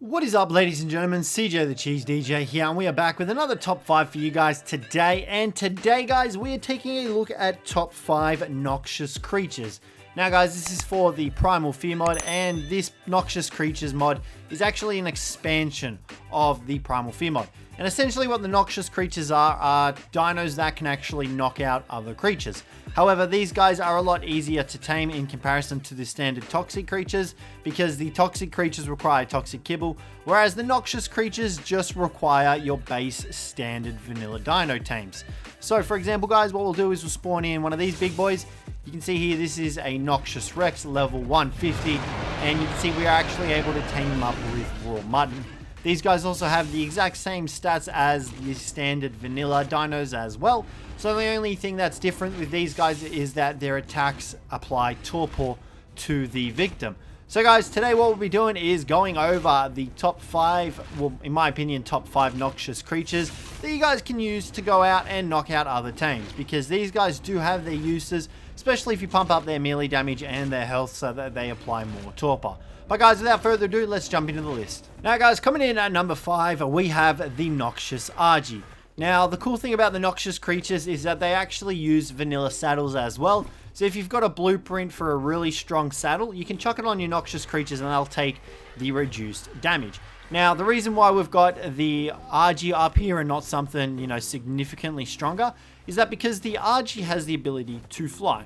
What is up, ladies and gentlemen? Cjthecheesedj here, and we are back with another top 5 for you guys today. And today, guys, we are taking a look at top 5 noxious creatures. Now, guys, this is for the Primal Fear mod, and this Noxious Creatures mod is actually an expansion of the Primal Fear mod. And essentially what the Noxious Creatures are dinos that can actually knock out other creatures. However, these guys are a lot easier to tame in comparison to the standard Toxic Creatures, because the Toxic Creatures require Toxic Kibble, whereas the Noxious Creatures just require your base standard vanilla dino tames. So, for example, guys, what we'll do is we'll spawn in one of these big boys. You can see here, this is a Noxious Rex, level 150, and you can see we are actually able to tame him up with raw mutton. These guys also have the exact same stats as the standard vanilla dinos as well. So the only thing that's different with these guys is that their attacks apply torpor to the victim. So guys, today what we'll be doing is going over the top 5, well, in my opinion, top 5 noxious creatures that you guys can use to go out and knock out other tames, because these guys do have their uses, especially if you pump up their melee damage and their health so that they apply more torpor. But guys, without further ado, let's jump into the list. Now guys, coming in at number 5, we have the Noxious Argy. Now, the cool thing about the Noxious Creatures is that they actually use vanilla saddles as well. So if you've got a blueprint for a really strong saddle, you can chuck it on your Noxious Creatures and they'll take the reduced damage. Now, the reason why we've got the Argy up here and not something, you know, significantly stronger is that because the Argy has the ability to fly.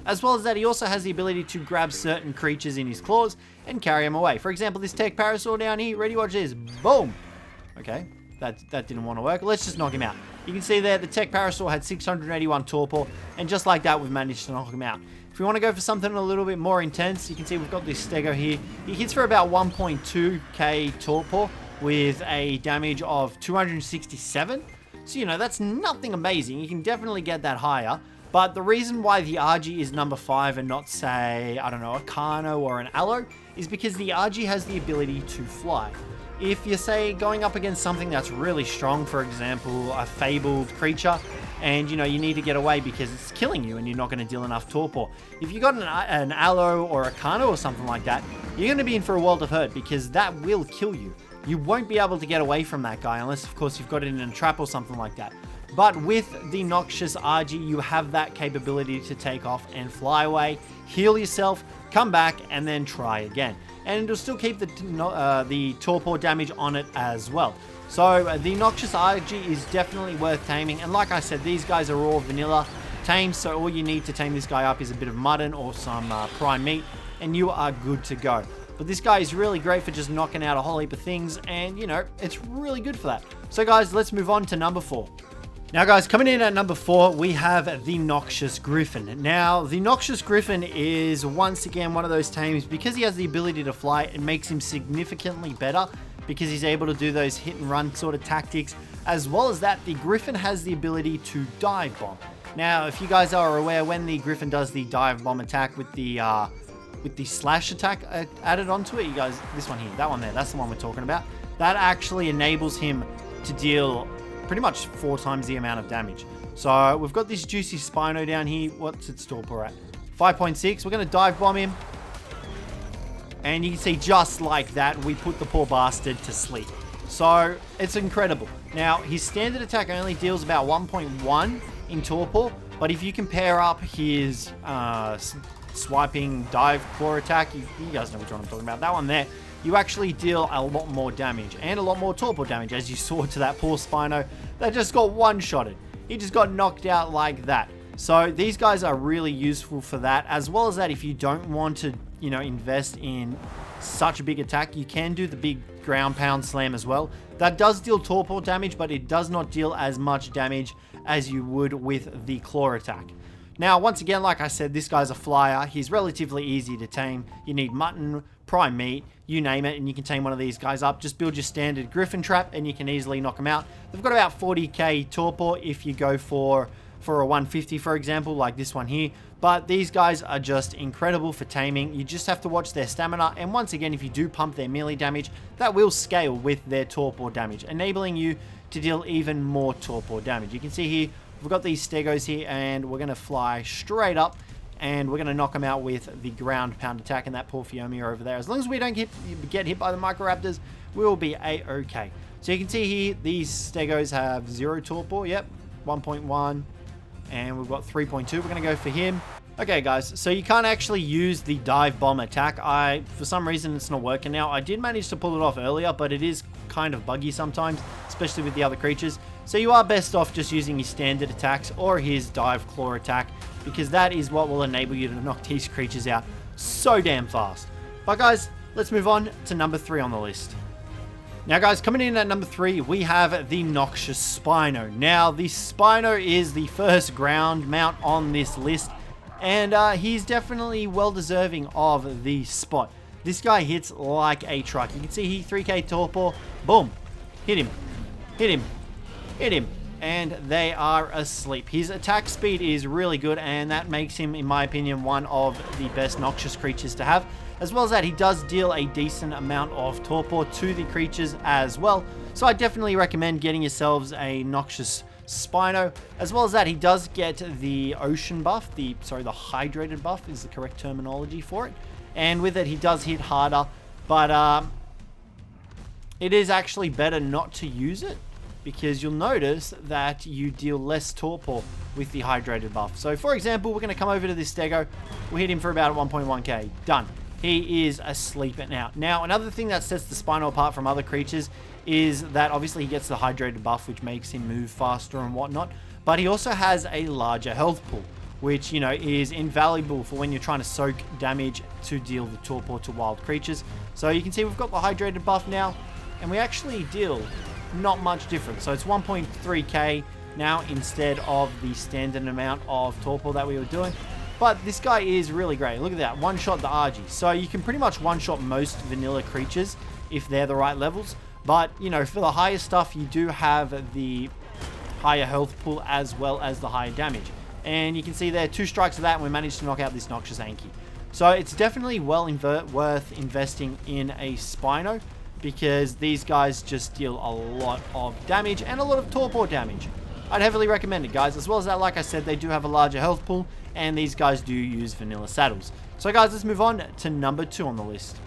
As well as that, he also has the ability to grab certain creatures in his claws and carry them away. For example, this tech parasaur down here, ready, watch this, boom. Okay, that didn't want to work. Let's just knock him out. You can see there, the tech parasaur had 681 torpor, and just like that, we've managed to knock him out. If we want to go for something a little bit more intense, you can see we've got this stego here. He hits for about 1.2k torpor with a damage of 267. So, you know, that's nothing amazing. You can definitely get that higher. But the reason why the Argy is number 5 and not, say, I don't know, a Carno or an Aloe is because the Argy has the ability to fly. If you're, say, going up against something that's really strong, for example, a fabled creature, and, you know, you need to get away because it's killing you and you're not going to deal enough torpor. If you've got an Aloe or a Carno or something like that, you're going to be in for a world of hurt because that will kill you. You won't be able to get away from that guy unless, of course, you've got it in a trap or something like that. But with the Noxious Argy, you have that capability to take off and fly away, heal yourself, come back, and then try again. And it'll still keep the torpor damage on it as well. So the Noxious Argy is definitely worth taming. And like I said, these guys are all vanilla tames, so all you need to tame this guy up is a bit of mutton or some prime meat, and you are good to go. But this guy is really great for just knocking out a whole heap of things, and, you know, it's really good for that. So guys, let's move on to number 4. Now guys, coming in at number 4, we have the Noxious Griffin. Now, the Noxious Griffin is once again one of those tames. Because he has the ability to fly, it makes him significantly better because he's able to do those hit and run sort of tactics. As well as that, the Griffin has the ability to dive bomb. Now, if you guys are aware, when the Griffin does the dive bomb attack with the slash attack added onto it, you guys, this one here, that one there, that's the one we're talking about. That actually enables him to deal pretty much 4 times the amount of damage. So we've got this juicy Spino down here. What's its torpor at? 5.6. We're going to dive bomb him. And you can see just like that, we put the poor bastard to sleep. So it's incredible. Now, his standard attack only deals about 1.1 in torpor. But if you compare up his swiping dive claw attack, you guys know which one I'm talking about. That one there. You actually deal a lot more damage and a lot more torpor damage, as you saw to that poor Spino that just got one-shotted. He just got knocked out like that. So these guys are really useful for that, as well as that if you don't want to, you know, invest in such a big attack, you can do the big ground pound slam as well. That does deal torpor damage, but it does not deal as much damage as you would with the claw attack. Now, once again, like I said, this guy's a flyer. He's relatively easy to tame. You need mutton, prime meat, you name it, and you can tame one of these guys up. Just build your standard Griffin trap, and you can easily knock them out. They've got about 40k torpor if you go for a 150, for example, like this one here. But these guys are just incredible for taming. You just have to watch their stamina, and once again, if you do pump their melee damage, that will scale with their torpor damage, enabling you to deal even more torpor damage. You can see here, we've got these stegos here, and we're going to fly straight up and we're going to knock him out with the ground pound attack and that poor Phiomia over there. As long as we don't get hit by the Microraptors, we'll be a-okay. So you can see here, these Stegos have 0 torpor, yep, 1.1, and we've got 3.2. We're going to go for him. Okay, guys, so you can't actually use the dive bomb attack. For some reason, it's not working now. I did manage to pull it off earlier, but it is kind of buggy sometimes, especially with the other creatures. So you are best off just using his standard attacks or his dive claw attack, because that is what will enable you to knock these creatures out so damn fast. But guys, let's move on to number 3 on the list. Now guys, coming in at number 3, we have the Noxious Spino. Now, the Spino is the first ground mount on this list, and he's definitely well deserving of the spot. This guy hits like a truck. You can see he 3k torpor, boom, hit him, hit him, hit him, and they are asleep. His attack speed is really good, and that makes him, in my opinion, one of the best Noxious creatures to have. As well as that, he does deal a decent amount of torpor to the creatures as well. So I definitely recommend getting yourselves a Noxious Spino. As well as that, he does get the ocean buff, the hydrated buff is the correct terminology for it. And with it, he does hit harder, but it is actually better not to use it, because you'll notice that you deal less torpor with the hydrated buff. So for example, we're going to come over to this Stego, we'll hit him for about 1.1k, done. He is asleep now. Now, another thing that sets the Spino apart from other creatures is that obviously he gets the hydrated buff, which makes him move faster and whatnot, but he also has a larger health pool, which, you know, is invaluable for when you're trying to soak damage to deal the torpor to wild creatures. So you can see we've got the hydrated buff now, and we actually deal not much different. So it's 1.3k now instead of the standard amount of torpor that we were doing. But this guy is really great. Look at that, one-shot the Argy. So you can pretty much one-shot most vanilla creatures if they're the right levels. But, you know, for the higher stuff, you do have the higher health pool as well as the higher damage. And you can see there, 2 strikes of that, and we managed to knock out this Noxious Anki. So it's definitely worth investing in a Spino, because these guys just deal a lot of damage and a lot of torpor damage. I'd heavily recommend it, guys. As well as that, like I said, they do have a larger health pool, and these guys do use vanilla saddles. So guys, let's move on to number 2 on the list.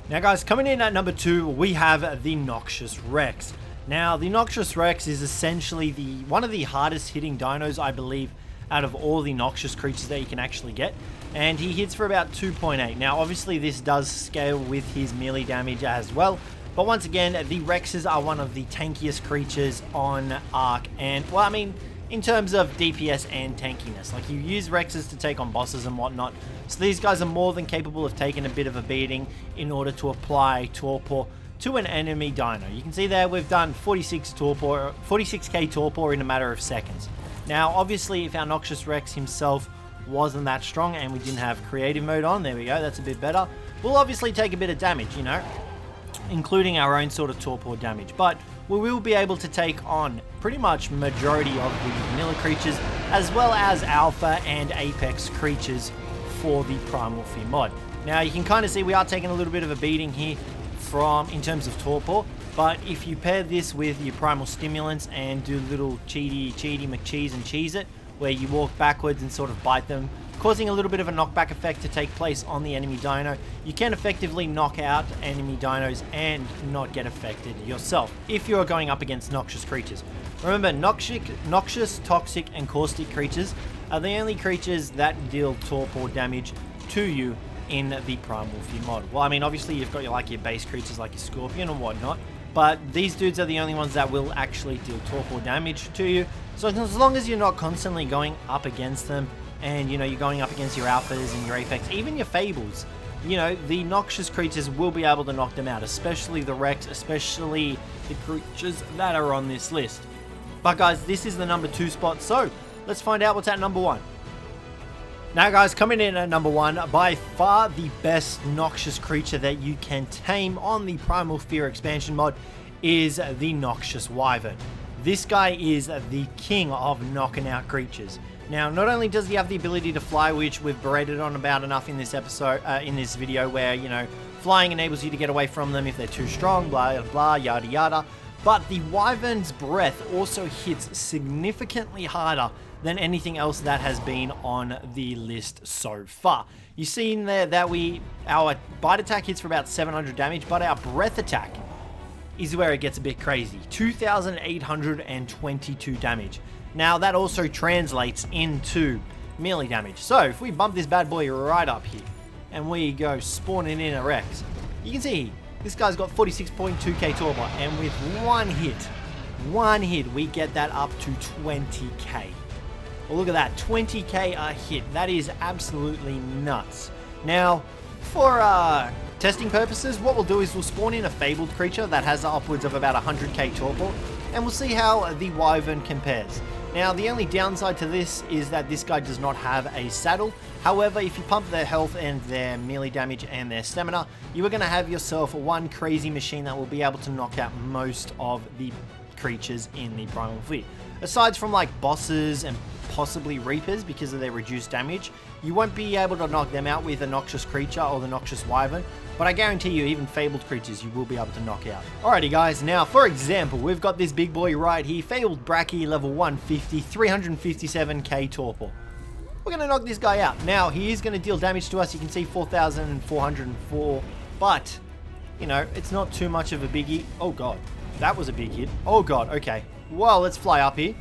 Now guys, coming in at number 2, we have the Noxious Rex. Now, the Noxious Rex is essentially one of the hardest hitting dinos, I believe, out of all the Noxious creatures that you can actually get. And he hits for about 2.8. Now, obviously, this does scale with his melee damage as well. But once again, the Rexes are one of the tankiest creatures on Ark. And, well, I mean, in terms of DPS and tankiness. Like, you use Rexes to take on bosses and whatnot. So these guys are more than capable of taking a bit of a beating in order to apply torpor to an enemy dino. You can see there we've done 46k torpor in a matter of seconds. Now, obviously, if our Noxious Rex himself wasn't that strong and we didn't have creative mode on, there we go, that's a bit better, we'll obviously take a bit of damage, you know, including our own sort of torpor damage. But we will be able to take on pretty much majority of the vanilla creatures, as well as alpha and apex creatures for the primal fear mod. Now, you can kind of see we are taking a little bit of a beating here in terms of torpor, but if you pair this with your primal stimulants and do little cheaty McCheese and cheese it, where you walk backwards and sort of bite them, causing a little bit of a knockback effect to take place on the enemy dino, you can effectively knock out enemy dinos and not get affected yourself if you're going up against noxious creatures. Remember, noxious, toxic, and caustic creatures are the only creatures that deal torpor damage to you in the primal fear mod. Well, I mean, obviously you've got your base creatures like your scorpion and whatnot, but these dudes are the only ones that will actually deal torpor damage to you. So as long as you're not constantly going up against them, and you know, you're going up against your alphas and your apex, even your fables, you know, the noxious creatures will be able to knock them out, especially the Rex, especially the creatures that are on this list. But guys, this is the number 2 spot, so let's find out what's at number 1. Now guys, coming in at number 1, by far the best noxious creature that you can tame on the Primal Fear expansion mod is the Noxious Wyvern. This guy is the king of knocking out creatures. Now, not only does he have the ability to fly, which we've berated on about enough in this episode, in this video, where, you know, flying enables you to get away from them if they're too strong, blah, blah, yada, yada. But the Wyvern's breath also hits significantly harder than anything else that has been on the list so far. You see in there that our bite attack hits for about 700 damage, but our breath attack is where it gets a bit crazy. 2,822 damage. Now that also translates into melee damage. So if we bump this bad boy right up here and we go spawning in a Rex, you can see this guy's got 46.2k torpor, and with one hit we get that up to 20k. Well, look at that, 20k a hit. That is absolutely nuts. Now, for testing purposes, what we'll do is we'll spawn in a fabled creature that has upwards of about 100k torpor, and we'll see how the Wyvern compares. Now, the only downside to this is that this guy does not have a saddle. However, if you pump their health and their melee damage and their stamina, you are going to have yourself one crazy machine that will be able to knock out most of the creatures in the primal fleet. Aside from like bosses and possibly reapers because of their reduced damage, you won't be able to knock them out with a Noxious creature or the Noxious Wyvern, but I guarantee you even fabled creatures you will be able to knock out. Alrighty guys, now for example, we've got this big boy right here, fabled Bracky, level 150, 357k torpor. We're going to knock this guy out. Now, he is going to deal damage to us. You can see 4,404, but, you know, it's not too much of a biggie. Oh god, that was a big hit. Oh god, okay. Well, let's fly up here.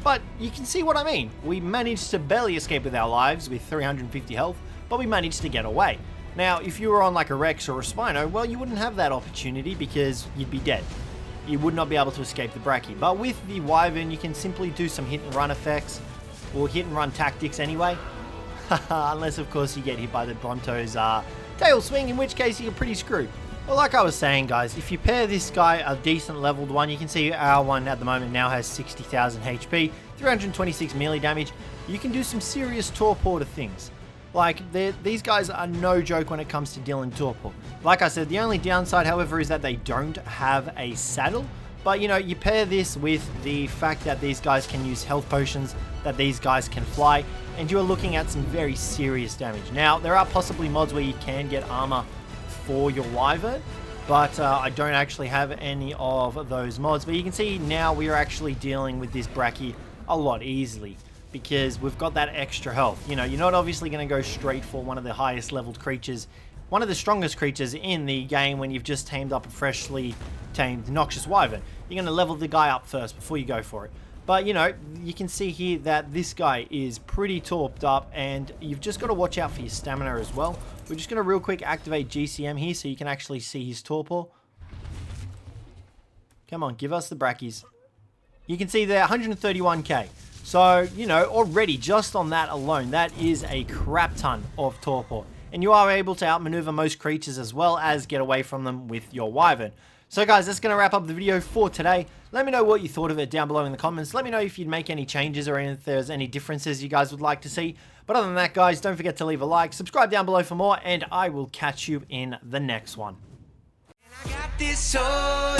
But you can see what I mean. We managed to barely escape with our lives with 350 health, but we managed to get away. Now, if you were on like a Rex or a Spino, well, you wouldn't have that opportunity because you'd be dead. You would not be able to escape the Bracky. But with the Wyvern, you can simply do some hit and run effects, or hit and run tactics anyway. Unless, of course, you get hit by the Bronto's tail swing, in which case you're pretty screwed. Well, like I was saying, guys, if you pair this guy a decent leveled one, you can see our one at the moment now has 60,000 HP, 326 melee damage. You can do some serious torpor to things. Like, these guys are no joke when it comes to dealing torpor. Like I said, the only downside, however, is that they don't have a saddle. But, you know, you pair this with the fact that these guys can use health potions, that these guys can fly, and you're looking at some very serious damage. Now, there are possibly mods where you can get armor for your Wyvern, but I don't actually have any of those mods. But you can see now we are actually dealing with this Bracky a lot easily because we've got that extra health. You know, you're not obviously going to go straight for one of the highest leveled creatures, one of the strongest creatures in the game when you've just tamed up a freshly tamed Noxious Wyvern. You're going to level the guy up first before you go for it. But, you know, you can see here that this guy is pretty torped up, and you've just got to watch out for your stamina as well. We're just going to real quick activate GCM here so you can actually see his torpor. Come on, give us the brackies. You can see there 131k. So, you know, already just on that alone, that is a crap ton of torpor. And you are able to outmaneuver most creatures as well as get away from them with your Wyvern. So guys, that's going to wrap up the video for today. Let me know what you thought of it down below in the comments. Let me know if you'd make any changes or if there's any differences you guys would like to see. But other than that, guys, don't forget to leave a like, subscribe down below for more, and I will catch you in the next one. I got this soda,